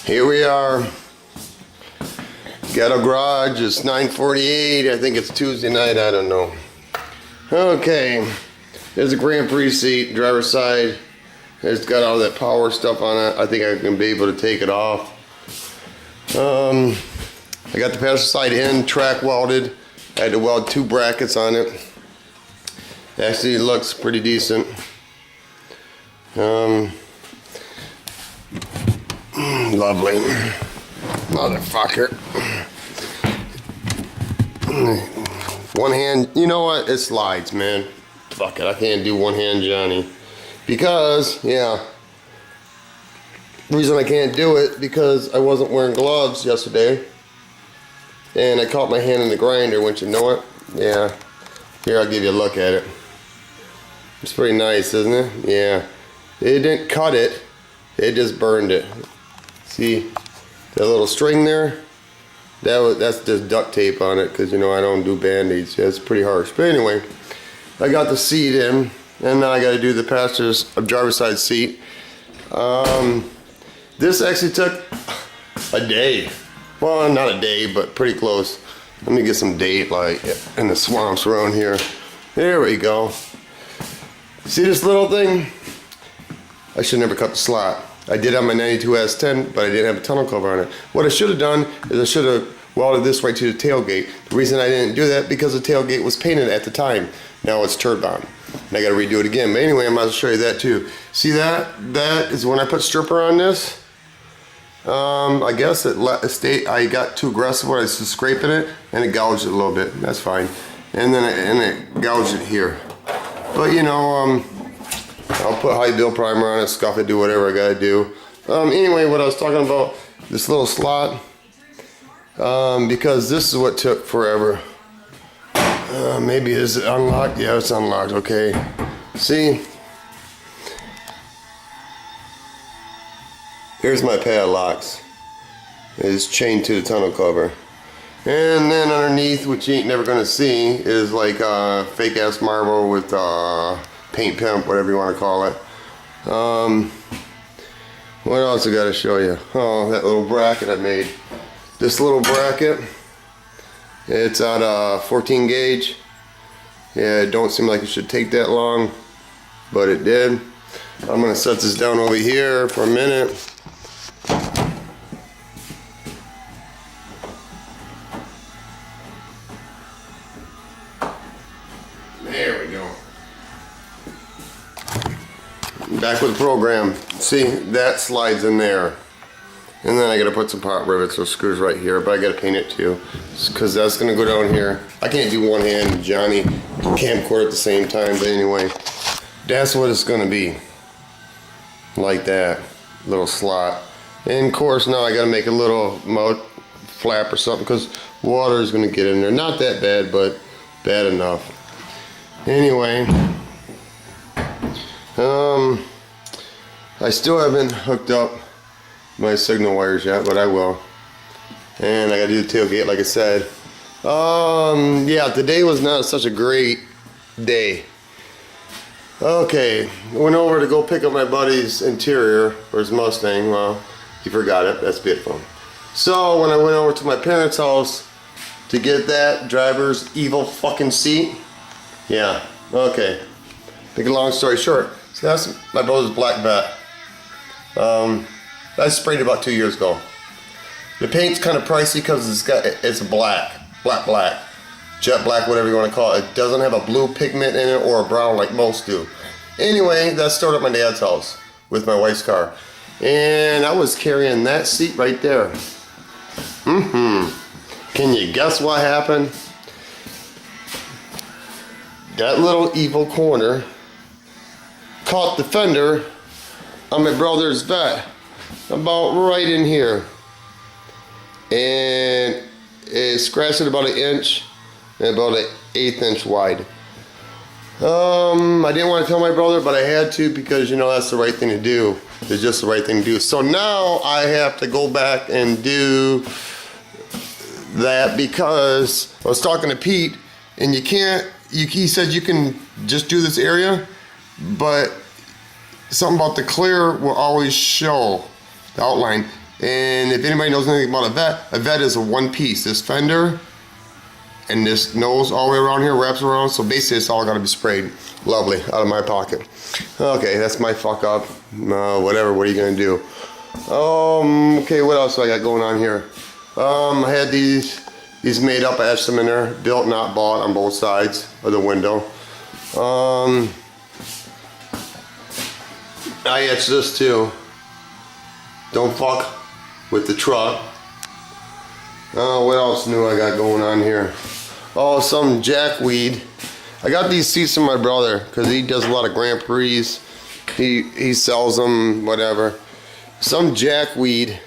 Here we are. Ghetto Garage. It's 9:48. I think it's Tuesday night. I don't know. Okay. There's a Grand Prix seat, driver's side. It's got all that power stuff on it. I think I can be able to take it off. I got the passenger side in, track welded. I had to weld 2 brackets on it. Actually, it looks pretty decent. Lovely. Motherfucker. One hand, you know what? It slides, man. Fuck it, I can't do one hand Johnny. Because, yeah. The reason I can't do it, because I wasn't wearing gloves yesterday. And I caught my hand in the grinder, wouldn't you know it? Yeah. Here, I'll give you a look at it. It's pretty nice, isn't it? Yeah. It didn't cut it. It just burned it. See that little string there? That's just duct tape on it, because you know I don't do band-aids. Yeah, it's pretty harsh. But anyway, I got the seat in, and now I got to do the passenger's driver's side seat. This actually took a day. Well, not a day, but pretty close. Let me get some daylight in the swamps around here. There we go. See this little thing? I should never cut the slot. I did have my 92S10, but I didn't have a tunnel cover on it. What I should have done is I should have welded this right to the tailgate. The reason I didn't do that, because the tailgate was painted at the time. Now it's turned-on. And I gotta redo it again. But anyway, I might as well show you that too. See that? That is when I put stripper on this. I guess I got too aggressive when I was scraping it, and it gouged it a little bit. That's fine. And then it gouged it here. But you know, I'll put high bill primer on it, scuff it, do whatever I gotta do. Anyway, what I was talking about, this little slot, because this is what took forever. Maybe is it unlocked? Yeah, it's unlocked. Okay. See? Here's my padlocks. It's chained to the tunnel cover. And then underneath, which you ain't never gonna see, is like fake ass marble with paint pimp, whatever you want to call it. What else I gotta show you? Oh, that little bracket I made. This little bracket, it's at 14 gauge. Yeah, it don't seem like it should take that long, but it did. I'm gonna set this down over here for a minute. There we go. Back with the program. See, that slides in there. And then I gotta put some pot rivets or screws right here, but I gotta paint it too, because that's gonna go down here. I can't do one hand Johnny camcorder at the same time, but anyway, that's what it's gonna be. Like that, little slot. And of course now I gotta make a little mouth flap or something, because water is gonna get in there. Not that bad, but bad enough. Anyway, I still haven't hooked up my signal wires yet, but I will. And I gotta do the tailgate like I said. Yeah, today was not such a great day. Okay, went over to go pick up my buddy's interior for his Mustang. Well, he forgot it. That's beautiful. So when I went over to my parents' house to get that driver's evil fucking seat, yeah, okay. Make a long story short, so that's my brother's black bat. I sprayed it about 2 years ago. The paint's kind of pricey because it's black, jet black, whatever you want to call it. It doesn't have a blue pigment in it or a brown like most do. Anyway, that's stored at my dad's house with my wife's car. And I was carrying that seat right there. Can you guess what happened? That little evil corner caught the fender on my brother's vet, about right in here. And it scratched it about 1 inch and about 1/8 inch wide. I didn't want to tell my brother, but I had to, because you know that's the right thing to do. It's just the right thing to do. So now I have to go back and do that, because I was talking to Pete, and he said you can just do this area, but something about the clear will always show the outline. And if anybody knows anything about a vet is a one piece. This fender and this nose all the way around here wraps around. So basically it's all got to be sprayed. Lovely, out of my pocket. Okay, that's my fuck up. Whatever, what are you gonna do? Okay, what else do I got going on here? I had these made up. I etched them in there. Built, not bought, on both sides of the window. I etched this too. Don't fuck with the truck. What else new I got going on here? Oh, some jackweed. I got these seats from my brother because he does a lot of Grand Prix. He sells them, whatever. Some jackweed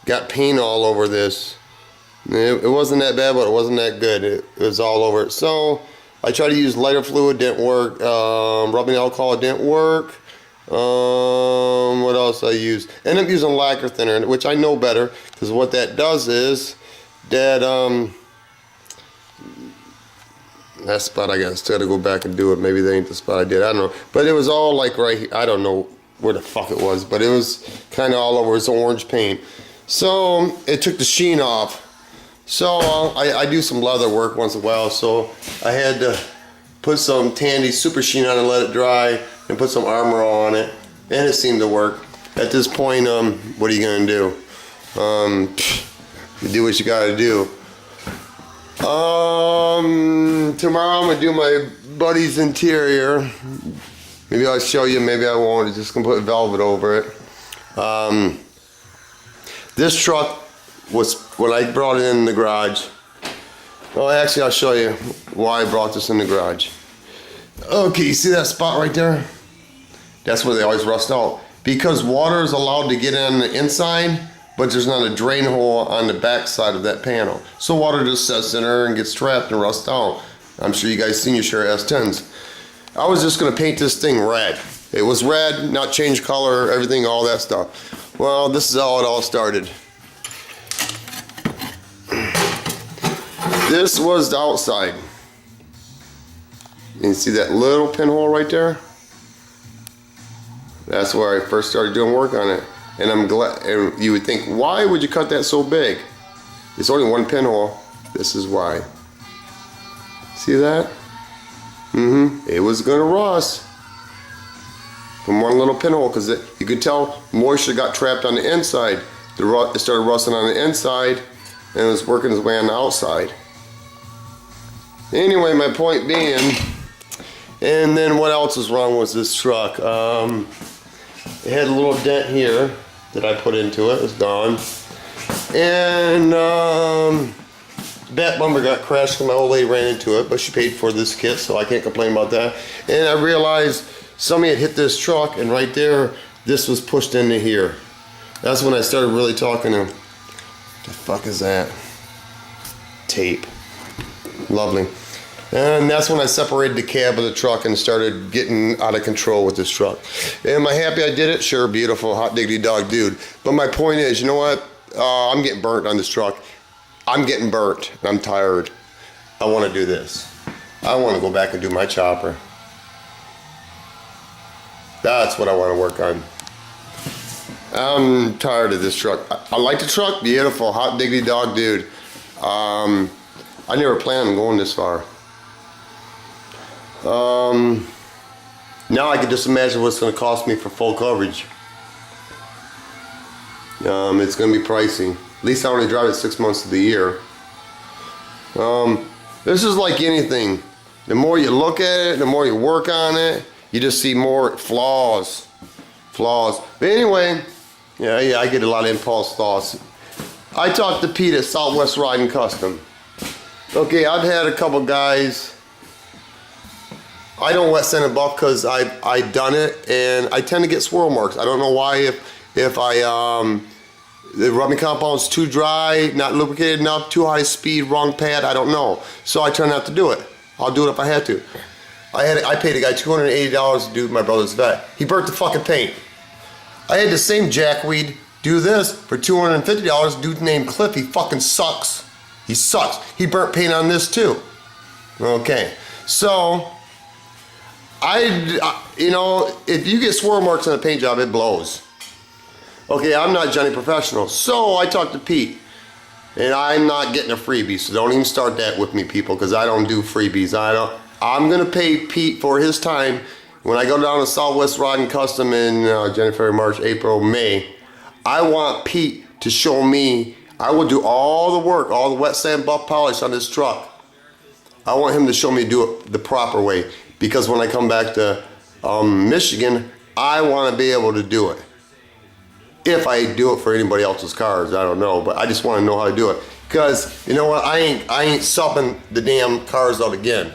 got paint all over this. It wasn't that bad, but it wasn't that good. It was all over it. So I tried to use lighter fluid, didn't work. Rubbing alcohol didn't work. What else I used? Ended up using lacquer thinner, which I know better, because what that does is that that spot I got to go back and do it. Maybe that ain't the spot I did. I don't know. But it was all like right here. I don't know where the fuck it was, but it was kind of all over. It's orange paint. So it took the sheen off. So I do some leather work once in a while. So I had to put some Tandy Super Sheen on and let it dry and put some Armor on it. And it seemed to work. At this point, what are you going to do? You do what you got to do. Tomorrow I'm gonna do my buddy's interior. Maybe I'll show you, maybe I won't. Just gonna put velvet over it. This truck was when I brought it in the garage. Well, actually, I'll show you why I brought this in the garage. Okay, you see that spot right there? That's where they always rust out. Because water is allowed to get in on the inside, but there's not a drain hole on the back side of that panel. So water just sets in there and gets trapped and rusts out. I'm sure you guys seen your share of S10s. I was just gonna paint this thing red. It was red, not change color, everything, all that stuff. Well, this is how it all started. This was the outside. You see that little pinhole right there? That's where I first started doing work on it. And I'm glad, and you would think, why would you cut that so big? It's only one pinhole. This is why. See that? It was gonna rust from one little pinhole, because you could tell moisture got trapped on the inside. It started rusting on the inside, and it was working its way on the outside. Anyway, my point being, and then what else was wrong with this truck? It had a little dent here that I put into it. It's gone. And that bumper got crashed and my old lady ran into it, but she paid for this kit, so I can't complain about that. And I realized somebody had hit this truck, and right there, this was pushed into here. That's when I started really talking to him. The fuck is that? Tape. Lovely. And that's when I separated the cab of the truck and started getting out of control with this truck. Am I happy I did it? Sure, beautiful, hot diggity dog dude. But my point is, you know what? I'm getting burnt on this truck. I'm getting burnt. I'm tired. I want to do this. I want to go back and do my chopper. That's what I want to work on. I'm tired of this truck. I like the truck. Beautiful, hot diggity dog dude. I never planned on going this far. Now I can just imagine what it's going to cost me for full coverage. It's going to be pricey. At least I only drive it 6 months of the year. This is like anything. The more you look at it, the more you work on it, you just see more flaws. But anyway, yeah, I get a lot of impulse thoughts. I talked to Pete at Southwest Riding Custom. Okay, I've had a couple guys. I don't wet sand a buff because I done it, and I tend to get swirl marks. I don't know why. If the rubbing compound's too dry, not lubricated enough, too high speed, wrong pad, I don't know. So I try not to do it. I'll do it if I had to. I paid a guy $280 to do my brother's vet. He burnt the fucking paint. I had the same jackweed do this for $250. Dude named Cliff, he fucking sucks. He sucks. He burnt paint on this too. Okay, so you know, if you get swirl marks on a paint job, it blows. Okay, I'm not Johnny Professional. So I talked to Pete. And I'm not getting a freebie, so don't even start that with me, people, because I don't do freebies. I'm gonna pay Pete for his time. When I go down to Southwest Rod and Custom in January, March, April, May, I want Pete to show me. I will do all the work, all the wet sand buff polish on this truck. I want him to show me do it the proper way, because when I come back to Michigan, I want to be able to do it. If I do it for anybody else's cars, I don't know, but I just want to know how to do it. Because, you know what, I ain't subbing the damn cars out again.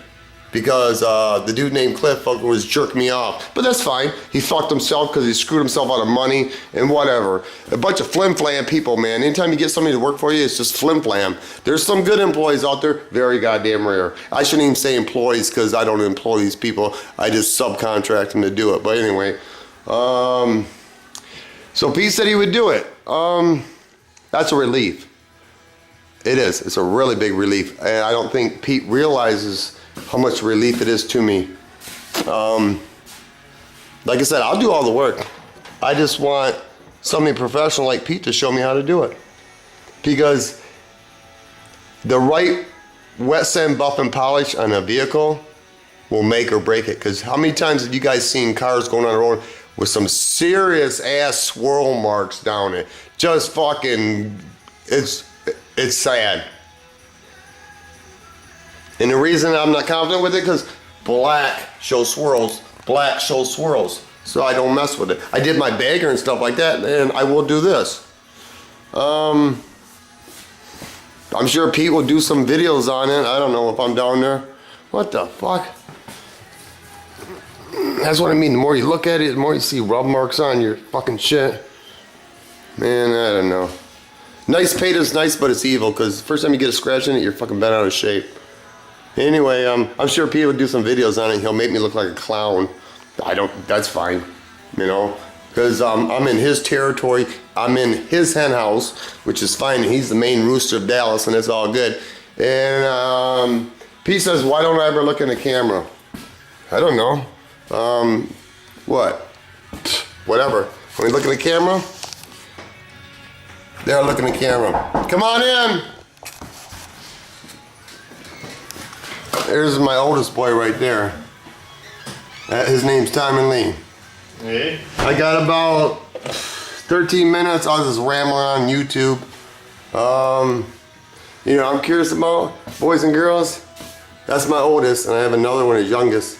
Because the dude named Cliff was jerking me off. But that's fine. He fucked himself because he screwed himself out of money and whatever. A bunch of flim-flam people, man. Anytime you get somebody to work for you, it's just flim-flam. There's some good employees out there, very goddamn rare. I shouldn't even say employees because I don't employ these people. I just subcontract them to do it. But anyway, so Pete said he would do it. That's a relief. It is. It's a really big relief. And I don't think Pete realizes how much relief it is to me. Like I said, I'll do all the work. I just want somebody professional like Pete to show me how to do it. Because the right wet sand buff and polish on a vehicle will make or break it. Because how many times have you guys seen cars going on the road with some serious ass swirl marks down it? Just fucking, it's sad. And the reason I'm not confident with it, because black shows swirls, so I don't mess with it. I did my bagger and stuff like that, and I will do this. I'm sure Pete will do some videos on it. I don't know if I'm down there. What the fuck? That's what I mean. The more you look at it, the more you see rub marks on your fucking shit. Man, I don't know. Nice paint is nice, but it's evil, because the first time you get a scratch in it, you're fucking bent out of shape. Anyway, I'm sure Pete will do some videos on it. He'll make me look like a clown. That's fine, you know, because I'm in his territory. I'm in his hen house, which is fine. He's the main rooster of Dallas, and it's all good. And Pete says, why don't I ever look in the camera? I don't know. What? Whatever. When we look in the camera, there, look in the camera. Come on in. There's my oldest boy right there. His name's Tommy Lee. Hey. I got about 13 minutes. I'll just ramble on YouTube. You know, I'm curious about boys and girls. That's my oldest, and I have another one, his youngest.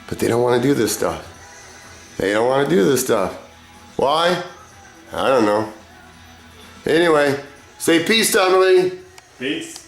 But they don't want to do this stuff. They don't want to do this stuff. Why? I don't know. Anyway, say peace, Tommy Lee. Peace.